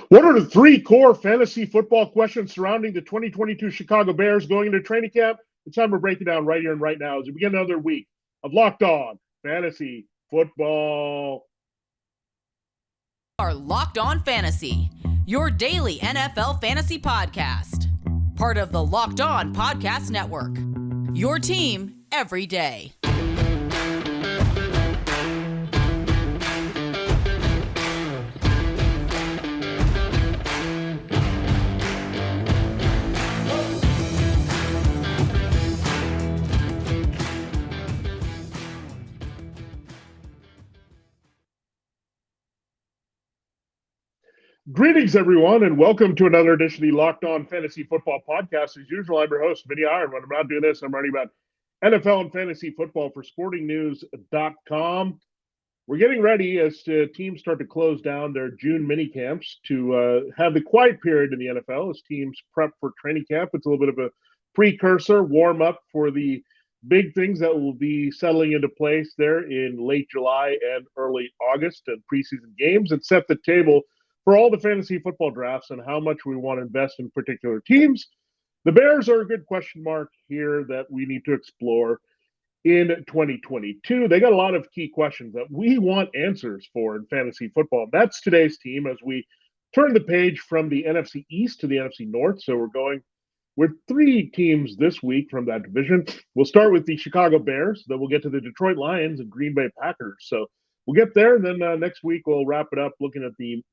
What are the three core fantasy football questions surrounding the 2022 Chicago Bears going into training camp? It's time we're breaking down right here and right now as we begin another week of Locked On Fantasy Football. Are Locked On Fantasy, your daily NFL fantasy podcast. Part of the Locked On Podcast Network. Your team every day. Greetings, everyone, and welcome to another edition of the Locked On Fantasy Football Podcast. As usual, I'm your host, Vinnie Iyer. When I'm not doing this, I'm writing about NFL and fantasy football for sportingnews.com. We're getting ready as teams start to close down their June mini camps to have the quiet period in the NFL as teams prep for training camp. It's a little bit of a precursor, warm up for the big things that will be settling into place there in late July and early August and preseason games, and set the table for all the fantasy football drafts and how much we want to invest in particular teams. The Bears are a good question mark here that we need to explore in 2022. They got a lot of key questions that we want answers for in fantasy football. That's today's team as we turn the page from the NFC East to the NFC North. So we're going with three teams this week from that division. We'll start with the Chicago Bears, then we'll get to the Detroit Lions and Green Bay Packers. So we'll get there, and then next week we'll wrap it up looking at the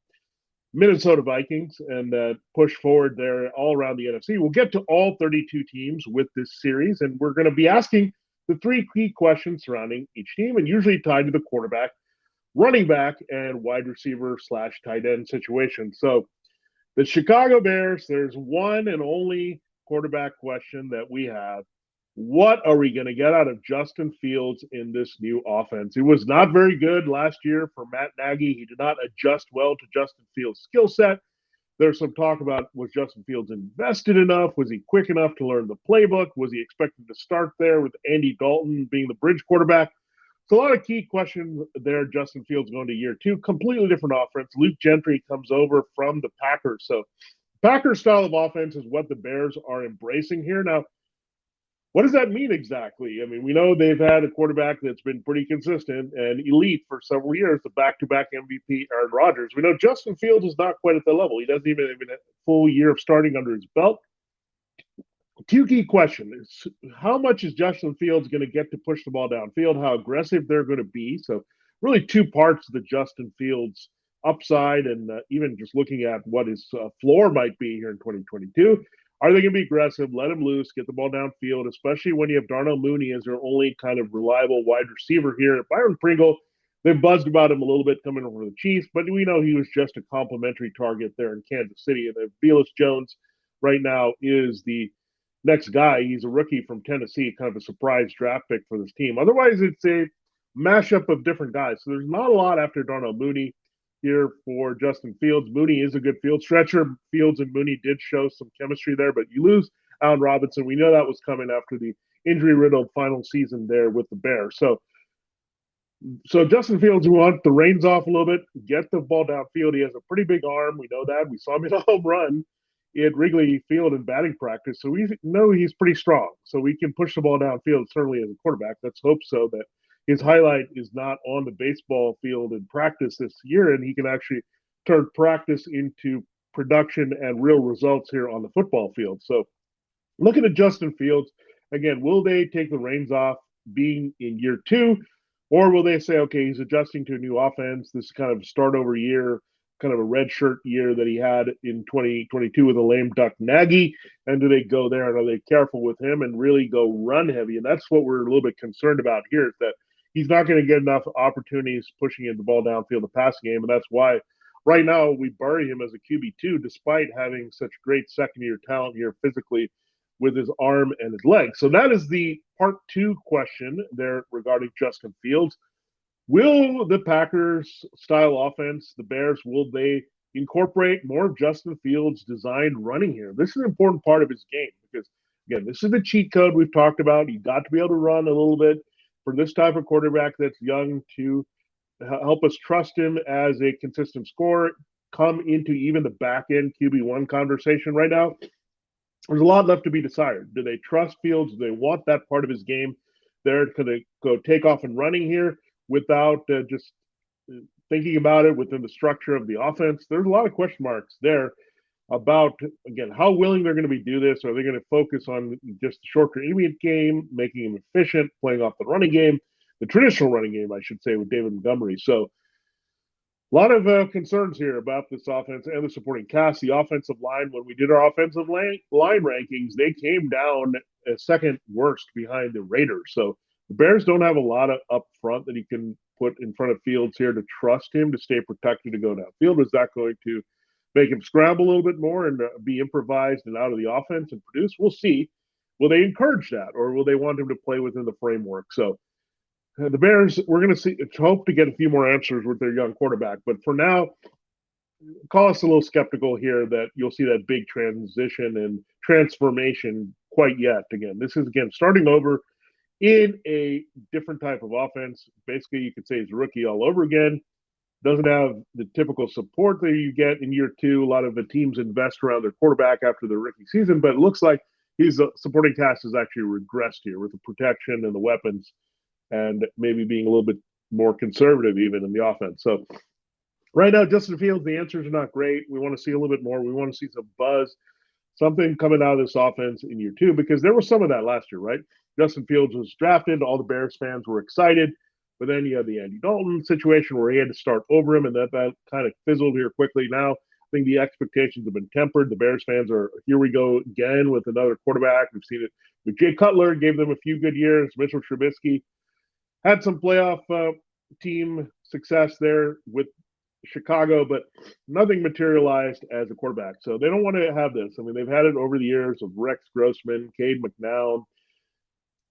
Minnesota Vikings and push forward there all around the NFC. We'll get to all 32 teams with this series, and we're going to be asking the three key questions surrounding each team, and usually tied to the quarterback, running back, and wide receiver / tight end situation. So the Chicago Bears, there's one and only quarterback question that we have. What are we going to get out of Justin Fields in this new offense? It was not very good last year for Matt Nagy. He did not adjust well to Justin Fields' skill set. There's some talk about, was Justin Fields invested enough? Was he quick enough to learn the playbook? Was he expected to start there with Andy Dalton being the bridge quarterback? So a lot of key questions there. Justin Fields going to year two, completely different offense. Luke Gentry comes over from the Packers. So Packers style of offense is what the Bears are embracing here. Now, what does that mean exactly? I mean, we know they've had a quarterback that's been pretty consistent and elite for several years, the back-to-back MVP Aaron Rodgers. We know Justin Fields is not quite at the level. He doesn't even have a full year of starting under his belt. Two key questions: how much is Justin Fields going to get to push the ball downfield? How aggressive they're going to be? So really two parts of the Justin Fields upside, and even just looking at what his floor might be here in 2022. Are they going to be aggressive, let him loose, get the ball downfield, especially when you have Darnell Mooney as their only kind of reliable wide receiver here? Byron Pringle, they've buzzed about him a little bit coming over the Chiefs, but we know he was just a complimentary target there in Kansas City. And then Velus Jones right now is the next guy. He's a rookie from Tennessee, kind of a surprise draft pick for this team. Otherwise, it's a mashup of different guys. So there's not a lot after Darnell Mooney here for Justin Fields. Mooney is a good field stretcher. Fields and Mooney did show some chemistry there, but you lose Allen Robinson. We know that was coming after the injury-riddled final season there with the Bears. So Justin Fields, we want the reins off a little bit, get the ball downfield. He has a pretty big arm. We know that. We saw him hit a home run at Wrigley Field in batting practice. So we know he's pretty strong. So we can push the ball downfield, certainly as a quarterback. Let's hope so that his highlight is not on the baseball field in practice this year, and he can actually turn practice into production and real results here on the football field. So looking at Justin Fields, again, will they take the reins off being in year two, or will they say, okay, he's adjusting to a new offense, this kind of start over year, kind of a red shirt year that he had in 2022 with a lame duck Nagy, and do they go there, and are they careful with him and really go run heavy? And that's what we're a little bit concerned about here, is that he's not going to get enough opportunities pushing the ball downfield the passing game, and that's why right now we bury him as a QB2 despite having such great second-year talent here physically with his arm and his leg. So that is the part two question there regarding Justin Fields. Will the Packers style offense, the Bears, will they incorporate more of Justin Fields' designed running here? This is an important part of his game because, again, this is the cheat code we've talked about. You got to be able to run a little bit for this type of quarterback that's young to help us trust him as a consistent scorer. come into even the back end QB1 conversation right now, there's a lot left to be decided. Do they trust Fields? Do they want that part of his game there? Could they go take off and running here without just thinking about it within the structure of the offense? There's a lot of question marks there about, again, how willing they're going to be to do this. Are they going to focus on just the short intermediate game, making him efficient, playing off the running game, the traditional running game, I should say, with David Montgomery? So a lot of concerns here about this offense and the supporting cast. The offensive line, when we did our offensive line rankings, they came down second worst behind the Raiders. So the Bears don't have a lot of up front that he can put in front of Fields here to trust him to stay protected to go downfield. Is that going to make him scramble a little bit more and be improvised and out of the offense and produce? We'll see. Will they encourage that, or will they want him to play within the framework? So the Bears, we're going to hope to get a few more answers with their young quarterback. But for now, call us a little skeptical here that you'll see that big transition and transformation quite yet. Again, this is, starting over in a different type of offense. Basically, you could say he's a rookie all over again. Doesn't have the typical support that you get in year two. A lot of the teams invest around their quarterback after their rookie season, but it looks like his supporting cast has actually regressed here with the protection and the weapons, and maybe being a little bit more conservative even in the offense. So right now, Justin Fields, the answers are not great. We want to see a little bit more. We want to see some buzz, something coming out of this offense in year two, because there was some of that last year, right? Justin Fields was drafted. All the Bears fans were excited. But then you had the Andy Dalton situation where he had to start over him, and that kind of fizzled here quickly. Now, I think the expectations have been tempered. The Bears fans are, here we go again with another quarterback. We've seen it with Jay Cutler, gave them a few good years. Mitchell Trubisky had some playoff team success there with Chicago, but nothing materialized as a quarterback. So they don't want to have this. I mean, they've had it over the years of Rex Grossman, Cade McNown,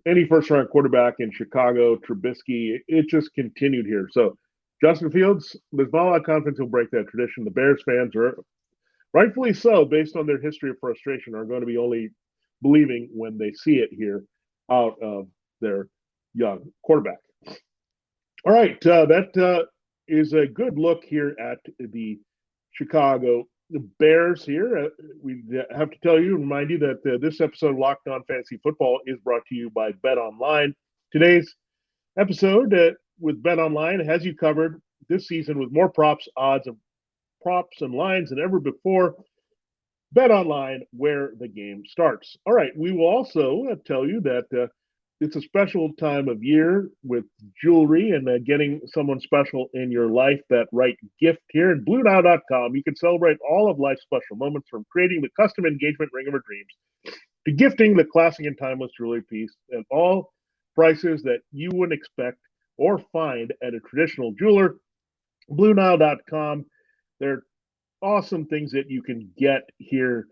any first-round quarterback in Chicago, Trubisky. It just continued here. So Justin Fields, there's not a lot of confidence he'll break that tradition. The Bears fans are, rightfully so, based on their history of frustration, are going to be only believing when they see it here out of their young quarterback. All right, that is a good look here at the Chicago Bears here. We have to tell you, remind you that this episode of Locked On Fantasy Football is brought to you by BetOnline. Today's episode with BetOnline has you covered this season with more props, odds, and props and lines than ever before. BetOnline, where the game starts. All right, we will also tell you that it's a special time of year with jewelry and getting someone special in your life that right gift here at BlueNile.com. You can celebrate all of life's special moments, from creating the custom engagement ring of our dreams to gifting the classic and timeless jewelry piece at all prices that you wouldn't expect or find at a traditional jeweler. BlueNile.com. There are awesome things that you can get here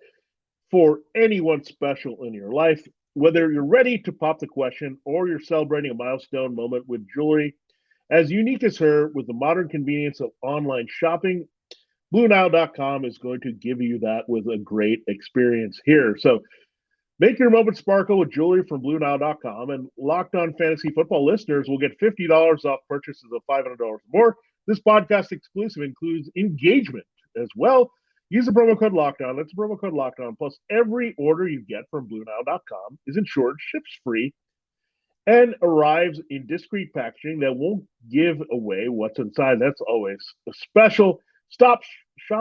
for anyone special in your life. Whether you're ready to pop the question or you're celebrating a milestone moment with jewelry as unique as her with the modern convenience of online shopping, BlueNile.com is going to give you that with a great experience here. So make your moment sparkle with jewelry from BlueNile.com, and Locked On Fantasy Football listeners will get $50 off purchases of $500 or more. This podcast exclusive includes engagement as well. Use the promo code LOCKEDON. That's the promo code LOCKEDON. Plus, every order you get from BlueNile.com is insured, ships free, and arrives in discreet packaging that won't give away what's inside. That's always a special. Shop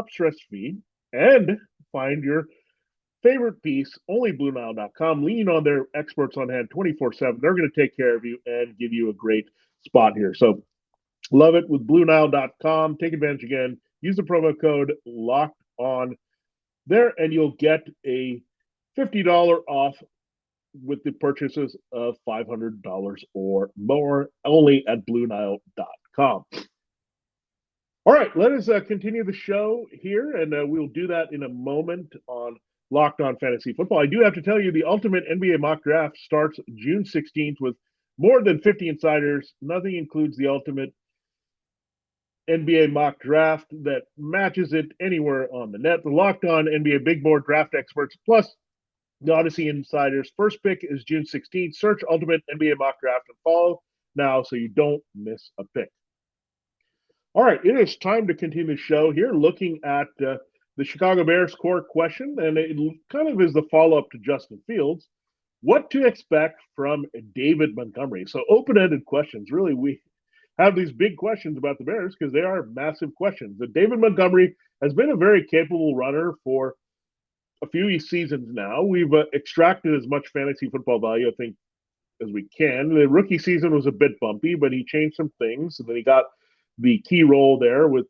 stress-free and find your favorite piece. Only BlueNile.com. Lean on their experts on hand 24/7. They're going to take care of you and give you a great spot here. So love it with BlueNile.com. Take advantage again. Use the promo code LOCKED on there, and you'll get a $50 off with the purchases of $500 or more, only at BlueNile.com. All right, let us continue the show here, and we'll do that in a moment on Locked On Fantasy Football. I do have to tell you, the Ultimate NBA Mock Draft starts June 16th with more than 50 insiders. Nothing includes the Ultimate NBA Mock Draft that matches it anywhere on the net. The Locked On NBA Big Board Draft experts, plus the Odyssey insiders. First pick is June 16th. Search Ultimate NBA Mock Draft and follow now so you don't miss a pick. All right, it is time to continue the show here, looking at the Chicago Bears core question, and it kind of is the follow up to Justin Fields. What to expect from David Montgomery? So, open ended questions. Really, we have these big questions about the Bears because they are massive questions. And David Montgomery has been a very capable runner for a few seasons now. We've extracted as much fantasy football value, I think, as we can. The rookie season was a bit bumpy, but he changed some things, and then he got the key role there with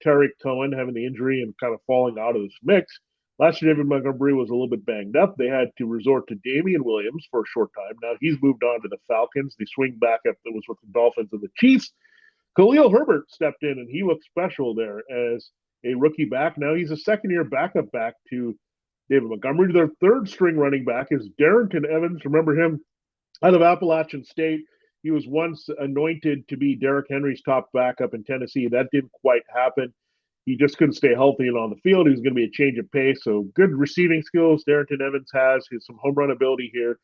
Tariq Cohen having the injury and kind of falling out of this mix. Last year, David Montgomery was a little bit banged up. They had to resort to Damian Williams for a short time. Now he's moved on to the Falcons. The swing backup that was with the Dolphins and the Chiefs. Khalil Herbert stepped in, and he looked special there as a rookie back. Now he's a second-year backup back to David Montgomery. Their third string running back is Darrington Evans. Remember him out of Appalachian State. He was once anointed to be Derrick Henry's top backup in Tennessee. That didn't quite happen. He just couldn't stay healthy and on the field. He was going to be a change of pace. So good receiving skills Darrington Evans has. He has some home run ability here.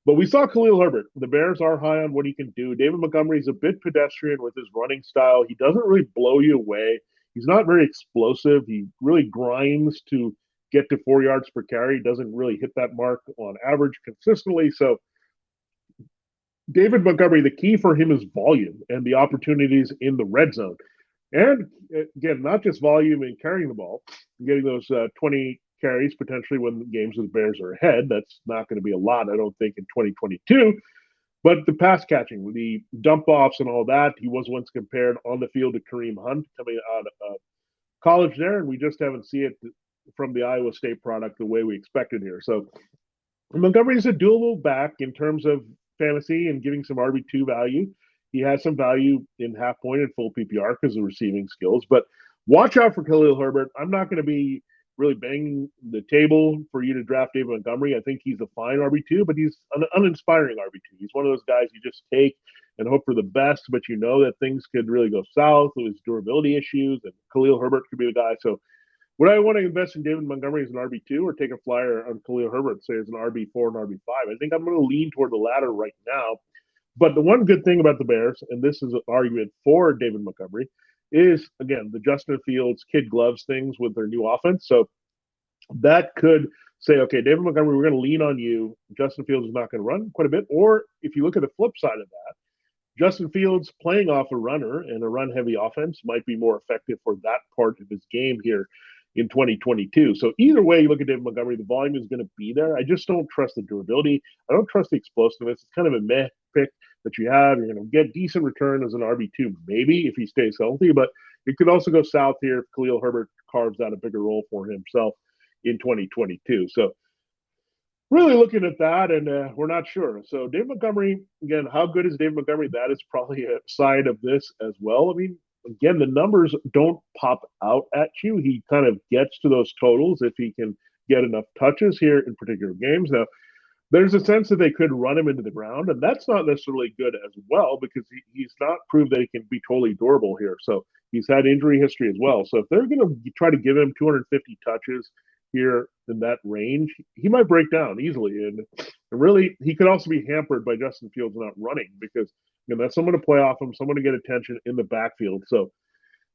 But we saw Khalil Herbert. The Bears are high on what he can do. David Montgomery is a bit pedestrian with his running style. He doesn't really blow you away. He's not very explosive. He really grinds to get to 4 yards per carry. He doesn't really hit that mark on average consistently. So David Montgomery, the key for him is volume and the opportunities in the red zone. And again, not just volume in carrying the ball, getting those 20 carries potentially when the games of the Bears are ahead. That's not going to be a lot, I don't think, in 2022. But the pass catching, the dump offs and all that, he was once compared on the field to Kareem Hunt coming out of college there, and we just haven't seen it from the Iowa State product the way we expected here. So Montgomery is a doable back in terms of fantasy and giving some RB2 value. He has some value in half point and full PPR because of receiving skills. But watch out for Khalil Herbert. I'm not going to be really banging the table for you to draft David Montgomery. I think he's a fine RB2, but he's an uninspiring RB2. He's one of those guys you just take and hope for the best, but you know that things could really go south with his durability issues, and Khalil Herbert could be the guy. So would I want to invest in David Montgomery as an RB2 or take a flyer on Khalil Herbert, say as an RB4 and RB5? I think I'm going to lean toward the latter right now. But the one good thing about the Bears, and this is an argument for David Montgomery, is, again, the Justin Fields kid gloves things with their new offense. So that could say, okay, David Montgomery, we're going to lean on you. Justin Fields is not going to run quite a bit. Or if you look at the flip side of that, Justin Fields playing off a runner and a run-heavy offense might be more effective for that part of his game here in 2022. So either way you look at David Montgomery, the volume is going to be there. I just don't trust the durability. I don't trust the explosiveness. It's kind of a meh pick that you have. You're going to get decent return as an RB2, maybe if he stays healthy, but it could also go south here if Khalil Herbert carves out a bigger role for himself in 2022. So really looking at that, and we're not sure. So David Montgomery, again, how good is David Montgomery? That is probably a side of this as well. I mean, again, the numbers don't pop out at you. He kind of gets to those totals if he can get enough touches here in particular games. Now, there's a sense that they could run him into the ground, and that's not necessarily good as well because he's not proved that he can be totally durable here. So he's had injury history as well. So if they're going to try to give him 250 touches here in that range, he might break down easily. And really, he could also be hampered by Justin Fields not running because that's someone to play off him, someone to get attention in the backfield. So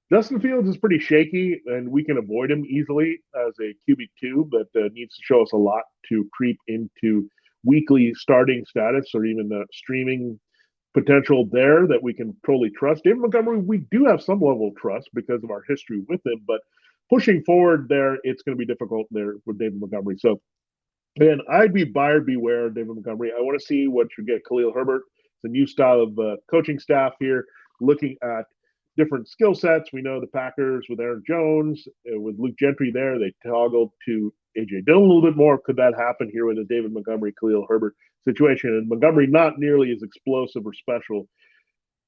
Justin Fields is pretty shaky, and we can avoid him easily as a QB2, but needs to show us a lot to creep into weekly starting status or even the streaming potential there that we can totally trust. David Montgomery, we do have some level of trust because of our history with him, but pushing forward there, it's going to be difficult there with David Montgomery. So, again, I'd be buyer beware of David Montgomery. I want to see what you get. Khalil Herbert, it's a new style of coaching staff here, looking at different skill sets. We know the Packers with Aaron Jones, with Luke Gentry there, they toggled to A.J. Dillon a little bit more. Could that happen here with a David Montgomery, Khalil Herbert situation? And Montgomery not nearly as explosive or special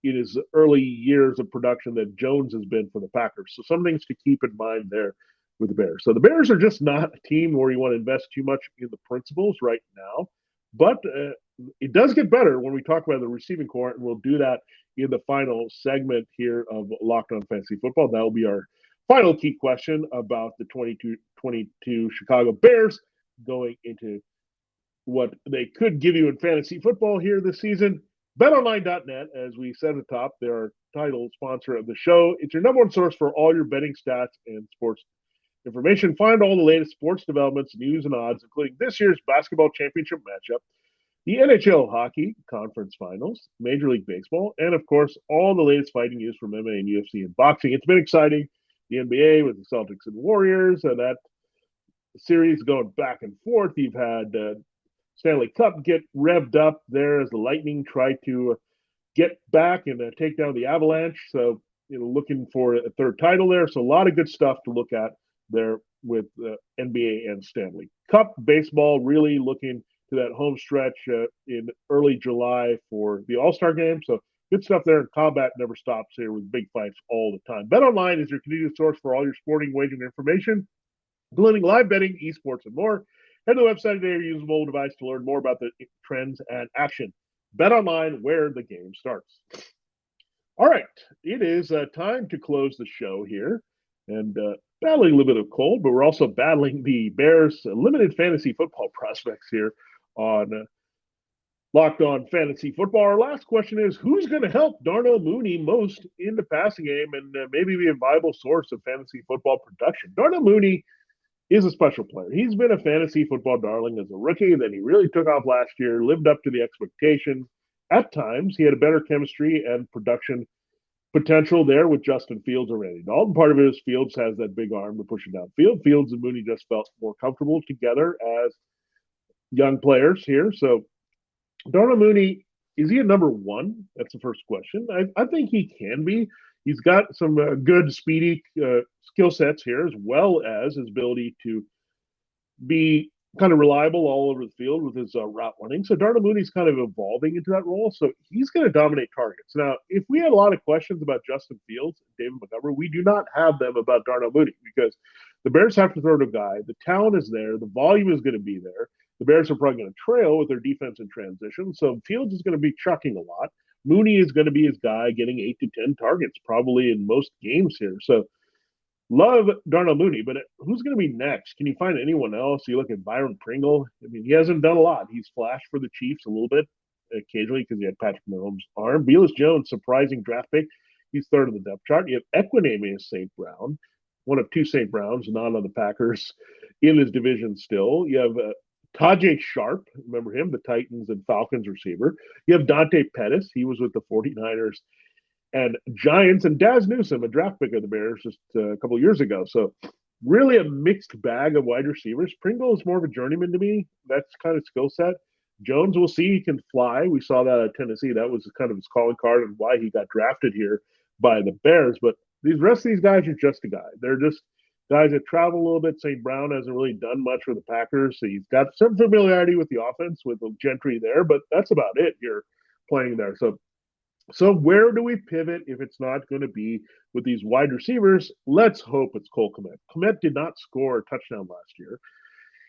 in his early years of production that Jones has been for the Packers. So some things to keep in mind there with the Bears. So the Bears are just not a team where you want to invest too much in the principles right now. But it does get better when we talk about the receiving core, and we'll do that in the final segment here of Locked On Fantasy Football. That will be our final key question about the 22 Chicago Bears going into what they could give you in fantasy football here this season. BetOnline.net, as we said at the top, they're our title sponsor of the show. It's your number one source for all your betting stats and sports information. Find all the latest sports developments, news, and odds, including this year's basketball championship matchup, the NHL hockey conference finals, Major League Baseball, and of course, all the latest fighting news from MMA and UFC and boxing. It's been exciting. The NBA with the Celtics and Warriors, that series going back and forth. You've had Stanley Cup get revved up there as the Lightning try to get back and take down the Avalanche. So, looking for a third title there. So a lot of good stuff to look at there with NBA and Stanley Cup. Baseball really looking to that home stretch in early July for the All-Star game. So good stuff there. Combat never stops here with big fights all the time. BetOnline is your convenient source for all your sporting wagering information, including live betting, esports, and more. Head to the website today or use a mobile device to learn more about the trends and action. BetOnline, where the game starts. All right, it is time to close the show here. And battling a little bit of cold, but we're also battling the Bears' limited fantasy football prospects here on Locked On Fantasy Football. Our last question is, who's going to help Darnell Mooney most in the passing game and maybe be a viable source of fantasy football production? Darnell Mooney is a special player. He's been a fantasy football darling as a rookie. Then he really took off last year, lived up to the expectations. At times, he had a better chemistry and production potential there with Justin Fields or Randy Dalton. Part of it is Fields has that big arm to push it downfield. Fields and Mooney just felt more comfortable together as young players here. So Darnell Mooney, is he a number one? That's the first question. I think he can be. He's got some good, speedy skill sets here, as well as his ability to be kind of reliable all over the field with his route running. So Darnell Mooney's kind of evolving into that role. So he's going to dominate targets. Now, if we had a lot of questions about Justin Fields and David Montgomery, we do not have them about Darnell Mooney because the Bears have to throw to a guy. The talent is there. The volume is going to be there. The Bears are probably going to trail with their defense in transition. So Fields is going to be chucking a lot. Mooney is going to be his guy getting 8 to 10 targets probably in most games here. So love Darnell Mooney, but who's going to be next? Can you find anyone else? You look at Byron Pringle. I mean, he hasn't done a lot. He's flashed for the Chiefs a little bit occasionally because he had Patrick Mahomes' arm. Velus Jones, surprising draft pick. He's third on the depth chart. You have Equinemius St. Brown, one of two St. Browns, not on the Packers in his division still. You have Tajay Sharp, remember him, the Titans and Falcons receiver. You have Dante Pettis. He was with the 49ers and Giants, and Daz Newsome, a draft pick of the Bears just a couple of years ago. So really a mixed bag of wide receivers. Pringle is more of a journeyman to me. That's kind of skill set. Jones, we'll see. He can fly. We saw that at Tennessee. That was kind of his calling card and why he got drafted here by the Bears. But these rest of these guys are just a guy. They're just guys that travel a little bit. St. Brown hasn't really done much for the Packers. So he's got some familiarity with the offense with Gentry there, but that's about it here playing there. So where do we pivot if it's not going to be with these wide receivers? Let's hope it's Cole Kmet. Kmet did not score a touchdown last year.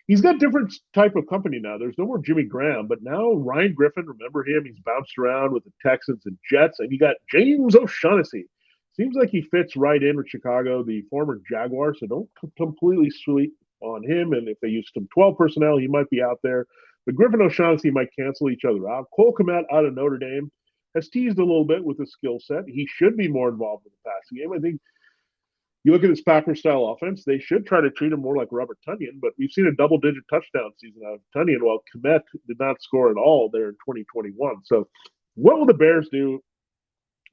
He's got different type of company now. There's no more Jimmy Graham, but now Ryan Griffin, remember him? He's bounced around with the Texans and Jets, and you got James O'Shaughnessy. Seems like he fits right in with Chicago, the former Jaguar, so don't completely sleep on him. And if they use some 12 personnel, he might be out there. But Griffin O'Shaughnessy might cancel each other out. Cole Kmet out of Notre Dame has teased a little bit with his skill set. He should be more involved in the passing game. I think you look at his Packer-style offense, they should try to treat him more like Robert Tonyan, but we've seen a double-digit touchdown season out of Tonyan, while Kmet did not score at all there in 2021. So what will the Bears do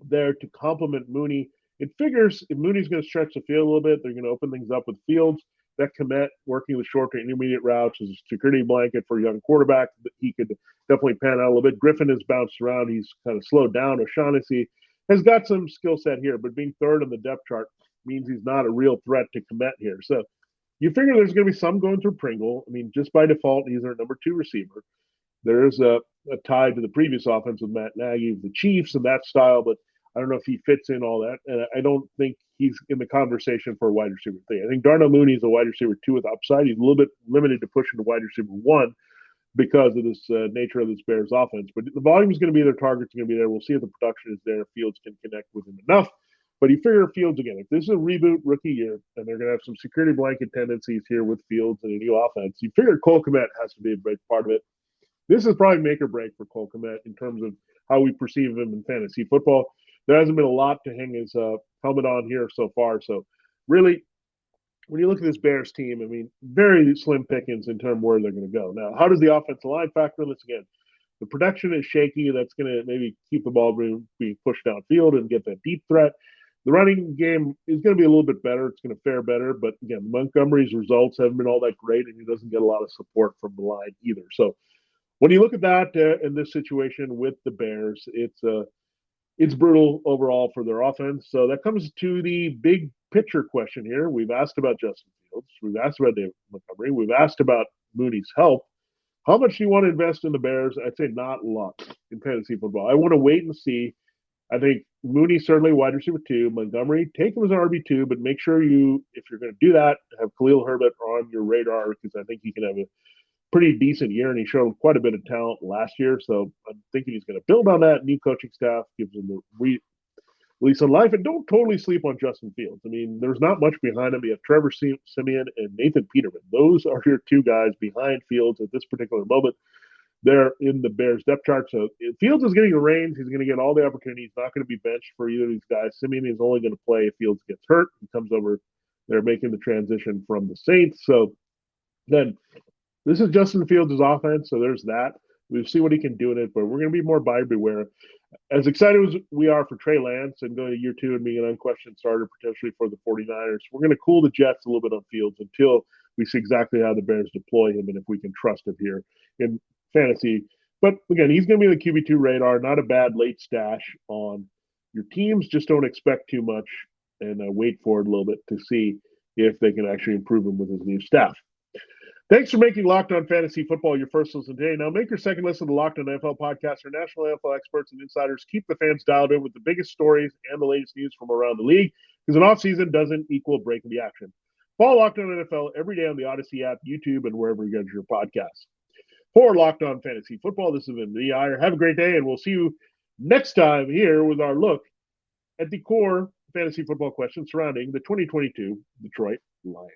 there to complement Mooney? It figures if Mooney's going to stretch the field a little bit, they're going to open things up with Fields. That Kmet working the short to intermediate routes is a security blanket for a young quarterback. He could definitely pan out a little bit. Griffin has bounced around. He's kind of slowed down. O'Shaughnessy has got some skill set here, but being third on the depth chart means he's not a real threat to Kmet here. So you figure there's going to be some going through Pringle. I mean, just by default, he's our number 2 receiver. There's a tie to the previous offense with Matt Nagy with the Chiefs and that style, but I don't know if he fits in all that. And I don't think he's in the conversation for a wide receiver 3. I think Darnell Mooney is a wide receiver 2 with upside. He's a little bit limited to pushing to wide receiver 1 because of this nature of this Bears offense. But the volume is going to be there. Targets are going to be there. We'll see if the production is there. If Fields can connect with him enough. But you figure Fields again, if this is a reboot rookie year and they're going to have some security blanket tendencies here with Fields and a new offense, you figure Cole Kmet has to be a big part of it. This is probably make or break for Cole Kmet in terms of how we perceive him in fantasy football. There hasn't been a lot to hang his helmet on here so far. So really, when you look at this Bears team, I mean, very slim pickings in terms of where they're going to go. Now, how does the offensive line factor in this again? The production is shaky. That's going to maybe keep the ball being pushed downfield and get that deep threat. The running game is going to be a little bit better. It's going to fare better. But again, Montgomery's results haven't been all that great, and he doesn't get a lot of support from the line either. So when you look at that in this situation with the Bears, it's brutal overall for their offense. So that comes to the big picture question here. We've asked about Justin Fields. We've asked about David Montgomery. We've asked about Mooney's help. How much do you want to invest in the Bears? I'd say not a lot in fantasy football. I want to wait and see. I think Mooney certainly wide receiver 2. Montgomery, take him as an RB2, but make sure if you're going to do that, have Khalil Herbert on your radar because I think he can have a pretty decent year, and he showed quite a bit of talent last year. So I'm thinking he's going to build on that. New coaching staff gives him a lease on life, and don't totally sleep on Justin Fields. I mean, there's not much behind him. You have Trevor Siemian and Nathan Peterman. Those are your 2 guys behind Fields at this particular moment. They're in the Bears depth chart. So if Fields is getting a range, he's going to get all the opportunities. He's not going to be benched for either of these guys. Siemian is only going to play if Fields gets hurt. He comes over. They're making the transition from the Saints. So then this is Justin Fields' offense. So there's that. We'll see what he can do in it, but we're going to be more buyer beware. As excited as we are for Trey Lance and going to year 2 and being an unquestioned starter potentially for the 49ers, we're going to cool the Jets a little bit on Fields until we see exactly how the Bears deploy him and if we can trust him here in fantasy. But again, he's going to be on the QB2 radar. Not a bad late stash on your teams. Just don't expect too much and wait for it a little bit to see if they can actually improve him with his new staff. Thanks for making Locked On Fantasy Football your first listen today. Now make your second listen to Locked On NFL podcast. Our national NFL experts and insiders keep the fans dialed in with the biggest stories and the latest news from around the league, because an offseason doesn't equal a break in the action. Follow Locked On NFL every day on the Odyssey app, YouTube, and wherever you get your podcasts. For Locked On Fantasy Football, this has been Vinnie Iyer. Have a great day, and we'll see you next time here with our look at the core fantasy football questions surrounding the 2022 Detroit Lions.